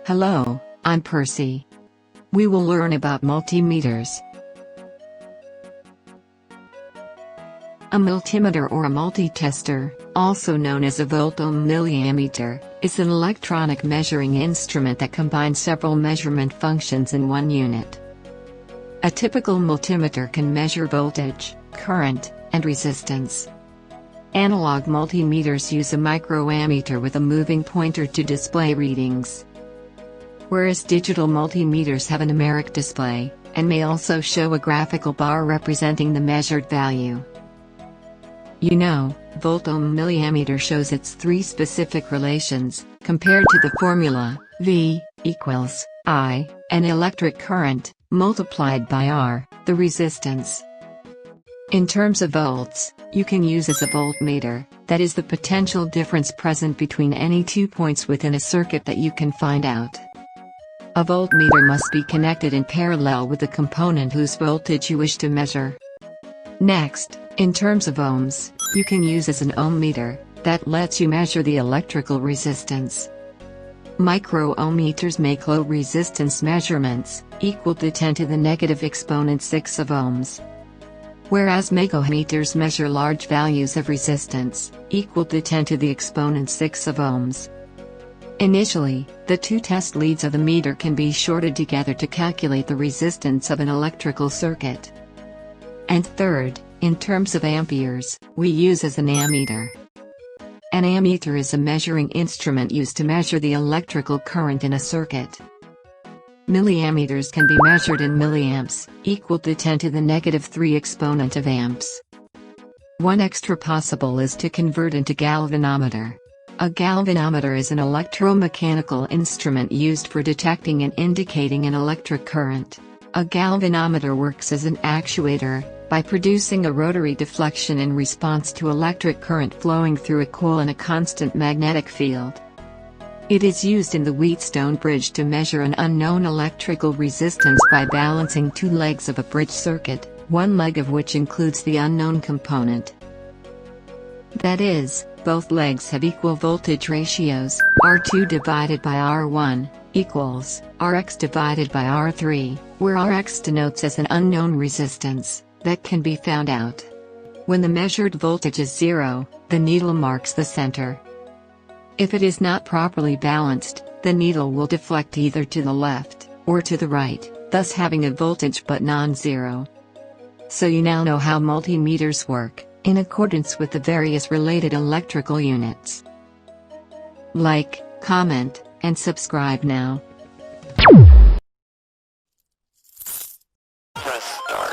Hello, I'm Percy. We will learn about multimeters. A multimeter or a multitester, also known as a voltommillimeter, is an electronic measuring instrument that combines several measurement functions in one unit. A typical multimeter can measure voltage, current, and resistance. Analog multimeters use a microammeter with a moving pointer to display readings, whereas digital multimeters have a numeric display, and may also show a graphical bar representing the measured value. You know, voltommillimeter shows its three specific relations, compared to the formula, V equals I, an electric current, multiplied by R, the resistance. In terms of volts, you can use as a voltmeter, that is the potential difference present between any 2 points within a circuit that you can find out. A voltmeter must be connected in parallel with the component whose voltage you wish to measure. Next, in terms of ohms, you can use as an ohm meter, that lets you measure the electrical resistance. Micro-ohmmeters make low resistance measurements, equal to 10 to the negative exponent 6 of ohms. Whereas megometers measure large values of resistance, equal to 10 to the exponent 6 of ohms. Initially, the two test leads of the meter can be shorted together to calculate the resistance of an electrical circuit. And third, in terms of amperes, we use as an ammeter. An ammeter is a measuring instrument used to measure the electrical current in a circuit. Milliammeters can be measured in milliamps, equal to 10 to the negative 3 exponent of amps. One extra possible is to convert into galvanometer. A galvanometer is an electromechanical instrument used for detecting and indicating an electric current. A galvanometer works as an actuator, by producing a rotary deflection in response to electric current flowing through a coil in a constant magnetic field. It is used in the Wheatstone bridge to measure an unknown electrical resistance by balancing two legs of a bridge circuit, one leg of which includes the unknown component. That is, both legs have equal voltage ratios, R2 divided by R1, equals, Rx divided by R3, where Rx denotes as an unknown resistance, that can be found out. When the measured voltage is 0, the needle marks the center. If it is not properly balanced, the needle will deflect either to the left, or to the right, thus having a voltage but non-zero. So you now know how multimeters work, in accordance with the various related electrical units. Like, comment, and subscribe now.